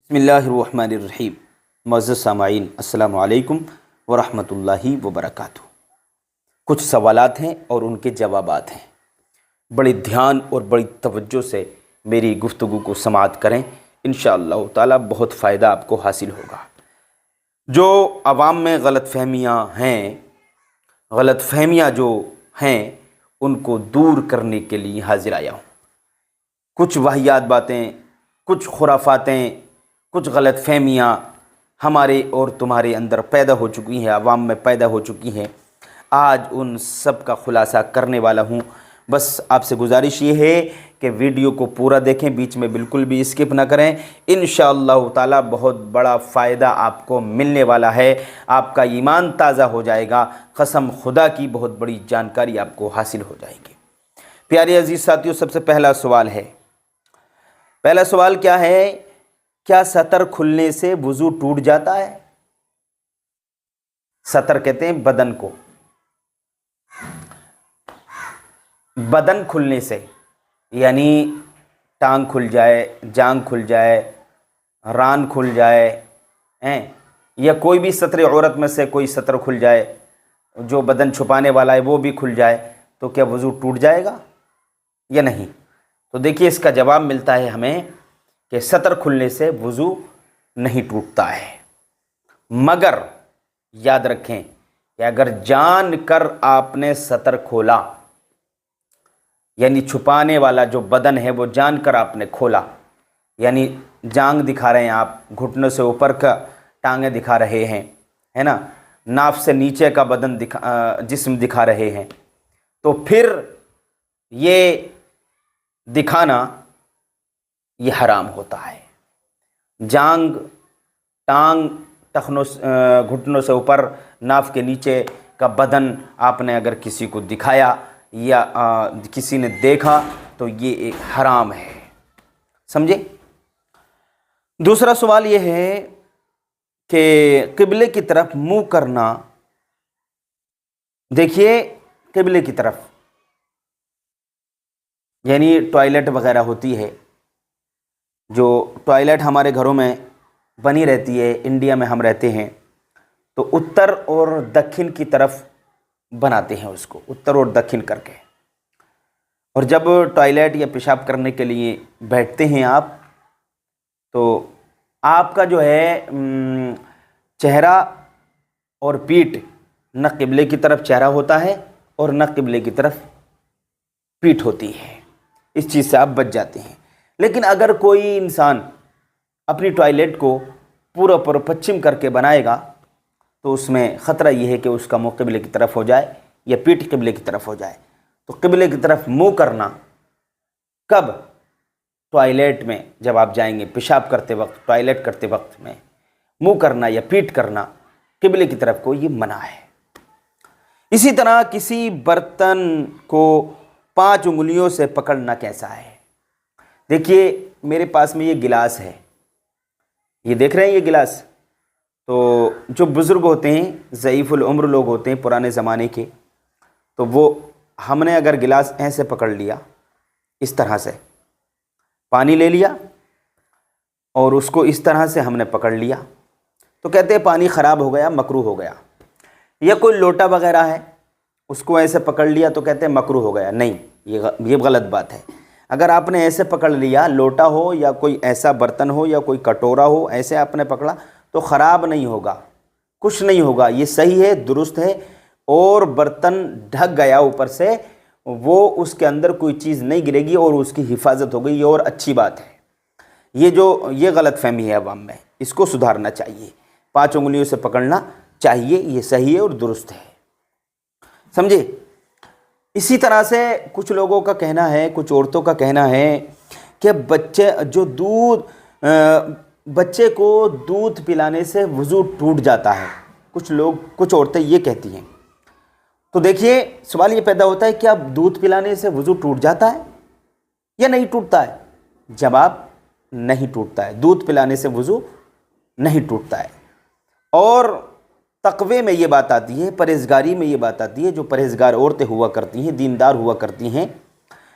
بسم اللہ الرحمن الرحیم۔ معزز سامعین، السلام علیکم ورحمۃ اللہ وبرکاتہ۔ کچھ سوالات ہیں اور ان کے جوابات ہیں، بڑے دھیان اور بڑی توجہ سے میری گفتگو کو سماعت کریں، انشاءاللہ تعالی بہت فائدہ آپ کو حاصل ہوگا۔ جو عوام میں غلط فہمیاں جو ہیں ان کو دور کرنے کے لیے حاضر آیا ہوں۔ کچھ واہیات باتیں، کچھ خرافاتیں، کچھ غلط فہمیاں ہمارے اور تمہارے اندر پیدا ہو چکی ہیں، عوام میں پیدا ہو چکی ہیں۔ آج ان سب کا خلاصہ کرنے والا ہوں۔ بس آپ سے گزارش یہ ہے کہ ویڈیو کو پورا دیکھیں، بیچ میں بالکل بھی اسکپ نہ کریں۔ انشاءاللہ تعالی بہت بڑا فائدہ آپ کو ملنے والا ہے، آپ کا ایمان تازہ ہو جائے گا، قسم خدا کی بہت بڑی جانکاری آپ کو حاصل ہو جائے گی۔ پیارے عزیز ساتھیوں، سب سے پہلا سوال ہے، پہلا سوال کیا ہے؟ کیا سطر کھلنے سے وضو ٹوٹ جاتا ہے؟ سطر کہتے ہیں بدن کو، بدن کھلنے سے یعنی ٹانگ کھل جائے، جانگ کھل جائے، ران کھل جائے، یا کوئی بھی سطر عورت میں سے کوئی سطر کھل جائے، جو بدن چھپانے والا ہے وہ بھی کھل جائے، تو کیا وضو ٹوٹ جائے گا یا نہیں؟ تو دیکھیے اس کا جواب ملتا ہے ہمیں کہ سطر کھلنے سے وضو نہیں ٹوٹتا ہے، مگر یاد رکھیں کہ اگر جان کر آپ نے سطر کھولا، یعنی چھپانے والا جو بدن ہے وہ جان کر آپ نے کھولا، یعنی جانگ دکھا رہے ہیں آپ، گھٹنوں سے اوپر کا ٹانگیں دکھا رہے ہیں، ہے نا، ناف سے نیچے کا بدن جسم دکھا رہے ہیں، تو پھر یہ دکھانا یہ حرام ہوتا ہے۔ جانگ، ٹانگ، گھٹنوں سے اوپر، ناف کے نیچے کا بدن آپ نے اگر کسی کو دکھایا یا کسی نے دیکھا تو یہ ایک حرام ہے، سمجھے؟ دوسرا سوال یہ ہے کہ قبلے کی طرف منہ کرنا۔ دیکھیے قبلے کی طرف یعنی ٹوائلٹ وغیرہ ہوتی ہے، جو ٹوائلٹ ہمارے گھروں میں بنی رہتی ہے، انڈیا میں ہم رہتے ہیں تو اتر اور دکھن کی طرف بناتے ہیں اس کو، اتر اور دکھن کر کے، اور جب ٹوائلٹ یا پیشاب کرنے کے لیے بیٹھتے ہیں آپ، تو آپ کا جو ہے چہرہ اور پیٹھ نہ قبلے کی طرف چہرہ ہوتا ہے اور نہ قبلے کی طرف پیٹھ ہوتی ہے، اس چیز سے آپ بچ جاتے ہیں۔ لیکن اگر کوئی انسان اپنی ٹوائلٹ کو پورا پچھم کر کے بنائے گا تو اس میں خطرہ یہ ہے کہ اس کا منہ قبلے کی طرف ہو جائے یا پیٹھ قبلے کی طرف ہو جائے۔ تو قبلے کی طرف منہ کرنا کب؟ ٹوائلٹ میں جب آپ جائیں گے، پیشاب کرتے وقت، ٹوائلٹ کرتے وقت میں منہ کرنا یا پیٹھ کرنا قبلے کی طرف کو یہ منع ہے۔ اسی طرح کسی برتن کو 5 انگلیوں سے پکڑنا کیسا ہے؟ دیکھیے میرے پاس میں یہ گلاس ہے، یہ دیکھ رہے ہیں یہ گلاس، تو جو بزرگ ہوتے ہیں، ضعیف العمر لوگ ہوتے ہیں پرانے زمانے کے، تو وہ ہم نے اگر گلاس ایسے پکڑ لیا، اس طرح سے پانی لے لیا اور اس کو اس طرح سے ہم نے پکڑ لیا، تو کہتے ہیں پانی خراب ہو گیا، مکروہ ہو گیا۔ یا کوئی لوٹا وغیرہ ہے، اس کو ایسے پکڑ لیا تو کہتے ہیں مکروہ ہو گیا۔ نہیں، یہ غلط بات ہے۔ اگر آپ نے ایسے پکڑ لیا، لوٹا ہو یا کوئی ایسا برتن ہو یا کوئی کٹورا ہو، ایسے آپ نے پکڑا تو خراب نہیں ہوگا، کچھ نہیں ہوگا، یہ صحیح ہے، درست ہے، اور برتن ڈھک گیا اوپر سے، وہ اس کے اندر کوئی چیز نہیں گرے گی اور اس کی حفاظت ہو گئی، اور اچھی بات ہے۔ یہ غلط فہمی ہے عوام میں، اس کو سدھارنا چاہیے، 5 انگلیوں سے پکڑنا چاہیے، یہ صحیح ہے اور درست ہے، سمجھے؟ اسی طرح سے کچھ لوگوں کا کہنا ہے، کچھ عورتوں کا کہنا ہے کہ بچے کو دودھ پلانے سے وضو ٹوٹ جاتا ہے، کچھ عورتیں یہ کہتی ہیں۔ تو دیکھیے سوال یہ پیدا ہوتا ہے، کیا دودھ پلانے سے وضو ٹوٹ جاتا ہے یا نہیں ٹوٹتا ہے؟ جواب نہیں ٹوٹتا ہے، دودھ پلانے سے وضو نہیں ٹوٹتا ہے۔ اور تقوی میں یہ بات آتی ہے، پرہیزگاری میں یہ بات آتی ہے، جو پرہیزگار عورتیں ہوا کرتی ہیں، دیندار ہوا کرتی ہیں،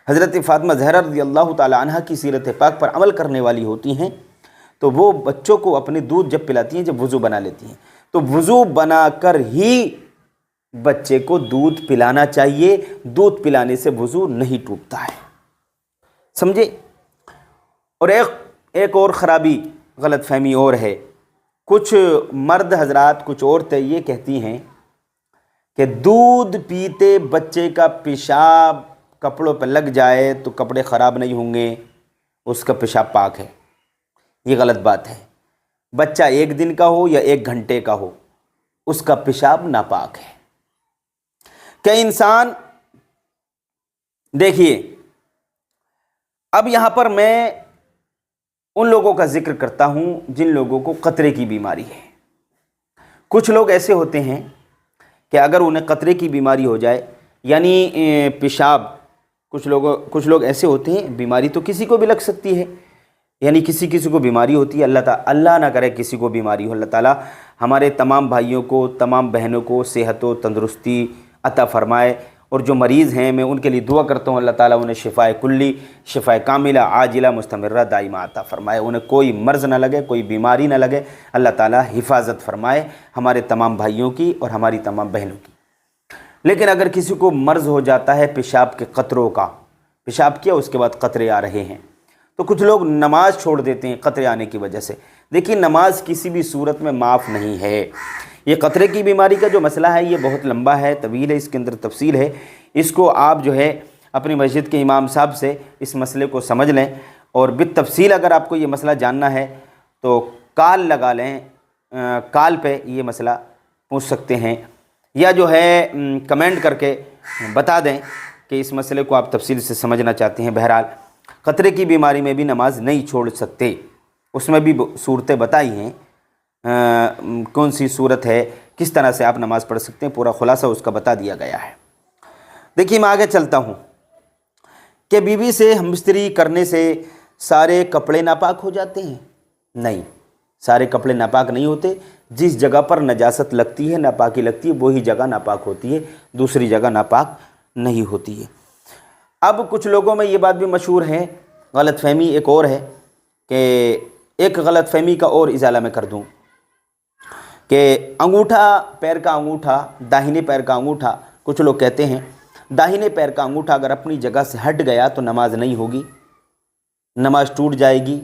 حضرت فاطمہ زہرا رضی اللہ تعالی عنہ کی سیرت پاک پر عمل کرنے والی ہوتی ہیں، تو وہ بچوں کو اپنے دودھ جب پلاتی ہیں جب وضو بنا لیتی ہیں، تو وضو بنا کر ہی بچے کو دودھ پلانا چاہیے، دودھ پلانے سے وضو نہیں ٹوٹتا ہے، سمجھے؟ اور ایک اور خرابی، غلط فہمی اور ہے، کچھ مرد حضرات، کچھ عورتیں یہ کہتی ہیں کہ دودھ پیتے بچے کا پیشاب کپڑوں پہ لگ جائے تو کپڑے خراب نہیں ہوں گے، اس کا پیشاب پاک ہے۔ یہ غلط بات ہے، بچہ 1 دن کا ہو یا 1 گھنٹے کا ہو، اس کا پیشاب ناپاک ہے۔ کہ انسان، دیکھیے اب یہاں پر میں ان لوگوں کا ذکر کرتا ہوں جن لوگوں کو قطرے کی بیماری ہے۔ کچھ لوگ ایسے ہوتے ہیں کہ اگر انہیں قطرے کی بیماری ہو جائے، یعنی پیشاب، کچھ لوگ ایسے ہوتے ہیں، بیماری تو کسی کو بھی لگ سکتی ہے، یعنی کسی کو بیماری ہوتی ہے، اللہ نہ کرے کسی کو بیماری ہو، اللہ تعالیٰ ہمارے تمام بھائیوں کو، تمام بہنوں کو صحت و تندرستی عطا فرمائے، اور جو مریض ہیں میں ان کے لیے دعا کرتا ہوں اللہ تعالیٰ انہیں شفائے کلی، شفائے کاملہ، عاجلہ، مستمرہ، دائمہ عطا فرمائے، انہیں کوئی مرض نہ لگے، کوئی بیماری نہ لگے، اللہ تعالیٰ حفاظت فرمائے ہمارے تمام بھائیوں کی اور ہماری تمام بہنوں کی۔ لیکن اگر کسی کو مرض ہو جاتا ہے پیشاب کے قطروں کا، پیشاب کیا اس کے بعد قطرے آ رہے ہیں، تو کچھ لوگ نماز چھوڑ دیتے ہیں قطرے آنے کی وجہ سے۔ دیکھیے نماز کسی بھی صورت میں معاف نہیں ہے۔ یہ قطرے کی بیماری کا جو مسئلہ ہے یہ بہت لمبا ہے، طویل ہے، اس کے اندر تفصیل ہے، اس کو آپ جو ہے اپنی مسجد کے امام صاحب سے اس مسئلے کو سمجھ لیں، اور بالتفصیل اگر آپ کو یہ مسئلہ جاننا ہے تو کال لگا لیں، کال پہ یہ مسئلہ پوچھ سکتے ہیں، یا جو ہے کمنٹ کر کے بتا دیں کہ اس مسئلے کو آپ تفصیل سے سمجھنا چاہتے ہیں۔ بہرحال قطرے کی بیماری میں بھی نماز نہیں چھوڑ سکتے، اس میں بھی صورتیں بتائی ہیں، کون سی صورت ہے، کس طرح سے آپ نماز پڑھ سکتے ہیں، پورا خلاصہ اس کا بتا دیا گیا ہے۔ دیکھیے میں آگے چلتا ہوں کہ بیوی سے ہم بستری کرنے سے سارے کپڑے ناپاک ہو جاتے ہیں؟ نہیں، سارے کپڑے ناپاک نہیں ہوتے، جس جگہ پر نجاست لگتی ہے، ناپاکی لگتی ہے، وہی جگہ ناپاک ہوتی ہے، دوسری جگہ ناپاک نہیں ہوتی ہے۔ اب کچھ لوگوں میں یہ بات بھی مشہور ہے، غلط فہمی ایک اور ہے، کہ ایک غلط فہمی کا اور ازالہ میں کر دوں کہ انگوٹھا، پیر کا انگوٹھا، داہنے پیر کا انگوٹھا، کچھ لوگ کہتے ہیں داہنے پیر کا انگوٹھا اگر اپنی جگہ سے ہٹ گیا تو نماز نہیں ہوگی، نماز ٹوٹ جائے گی،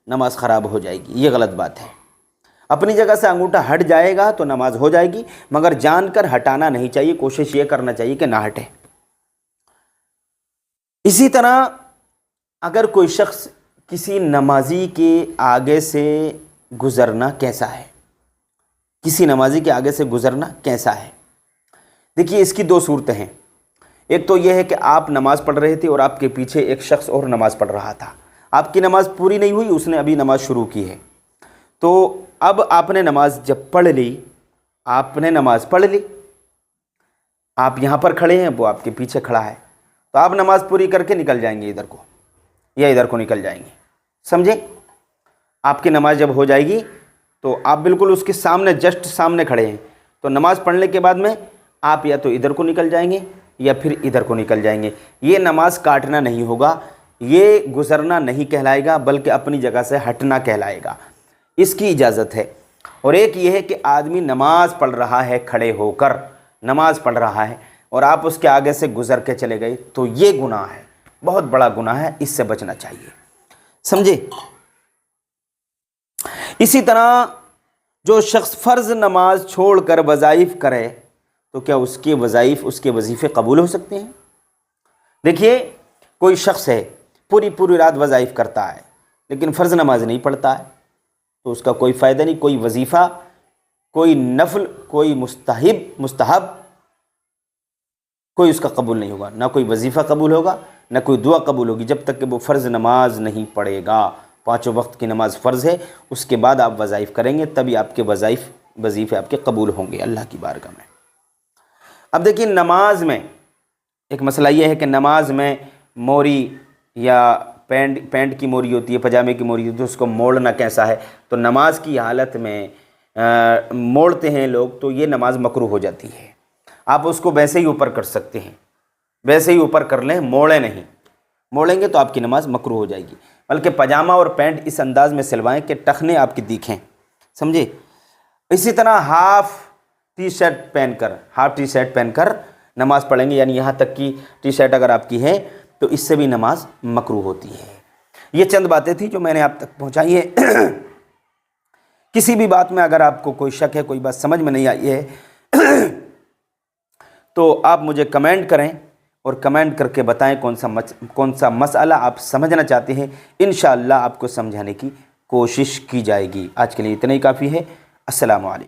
نماز خراب ہو جائے گی۔ یہ غلط بات ہے، اپنی جگہ سے انگوٹھا ہٹ جائے گا تو نماز ہو جائے گی، مگر جان کر ہٹانا نہیں چاہیے، کوشش یہ کرنا چاہیے کہ نہ ہٹے۔ اسی طرح اگر کوئی شخص کسی نمازی کے آگے سے گزرنا کیسا ہے، کسی نمازی کے آگے سے گزرنا کیسا ہے؟ دیکھیے اس کی 2 صورتیں ہیں۔ ایک تو یہ ہے کہ آپ نماز پڑھ رہے تھے اور آپ کے پیچھے ایک شخص اور نماز پڑھ رہا تھا، آپ کی نماز پوری نہیں ہوئی، اس نے ابھی نماز شروع کی ہے، تو اب آپ نے نماز جب پڑھ لی، آپ یہاں پر کھڑے ہیں، وہ آپ کے پیچھے کھڑا ہے، تو آپ نماز پوری کر کے نکل جائیں گے ادھر کو، یا ادھر کو نکل جائیں گے، سمجھے؟ آپ کی نماز جب ہو جائے گی تو آپ بالکل اس کے سامنے، جسٹ سامنے کھڑے ہیں، تو نماز پڑھنے کے بعد میں آپ یا تو ادھر کو نکل جائیں گے یا پھر ادھر کو نکل جائیں گے۔ یہ نماز کاٹنا نہیں ہوگا، یہ گزرنا نہیں کہلائے گا، بلکہ اپنی جگہ سے ہٹنا کہلائے گا، اس کی اجازت ہے۔ اور ایک یہ ہے کہ آدمی نماز پڑھ رہا ہے، کھڑے ہو کر نماز پڑھ رہا ہے، اور آپ اس کے آگے سے گزر کے چلے گئے، تو یہ گناہ ہے، بہت بڑا گناہ ہے، اس سے بچنا چاہیے، سمجھے؟ اسی طرح جو شخص فرض نماز چھوڑ کر وظائف کرے تو کیا اس کے وظائف، اس کے وظیفے قبول ہو سکتے ہیں؟ دیکھیے کوئی شخص ہے پوری رات وظائف کرتا ہے لیکن فرض نماز نہیں پڑھتا ہے، تو اس کا کوئی فائدہ نہیں، کوئی وظیفہ، کوئی نفل، کوئی مستحب کوئی اس کا قبول نہیں ہوگا، نہ کوئی وظیفہ قبول ہوگا، نہ کوئی دعا قبول ہوگی، جب تک کہ وہ فرض نماز نہیں پڑھے گا۔ 5 وقت کی نماز فرض ہے، اس کے بعد آپ وظائف کریں گے، تبھی آپ کے وظیفے آپ کے قبول ہوں گے اللہ کی بارگاہ میں۔ اب دیکھیے نماز میں ایک مسئلہ یہ ہے کہ نماز میں موری یا پینٹ کی موری ہوتی ہے، پجامے کی موری ہوتی ہے، اس کو موڑنا کیسا ہے؟ تو نماز کی حالت میں موڑتے ہیں لوگ تو یہ نماز مکروہ ہو جاتی ہے۔ آپ اس کو ویسے ہی اوپر کر سکتے ہیں، ویسے ہی اوپر کر لیں، موڑیں نہیں، موڑیں گے تو آپ کی نماز مکروہ ہو جائے گی۔ بلکہ پاجامہ اور پینٹ اس انداز میں سلوائیں کہ ٹخنے آپ کی دکھیں، سمجھے۔ اسی طرح ہاف ٹی شرٹ پہن کر نماز پڑھیں گے، یعنی یہاں تک کہ ٹی شرٹ اگر آپ کی ہے تو اس سے بھی نماز مکروہ ہوتی ہے۔ یہ چند باتیں تھیں جو میں نے آپ تک پہنچائی ہیں۔ کسی بھی بات میں اگر آپ کو کوئی شک ہے، کوئی بات سمجھ میں نہیں آئی ہے تو آپ مجھے کمنٹ کریں اور کمنٹ کر کے بتائیں کون سا مسئلہ آپ سمجھنا چاہتے ہیں، انشاءاللہ آپ کو سمجھانے کی کوشش کی جائے گی۔ آج کے لیے اتنا ہی کافی ہے۔ السلام علیکم۔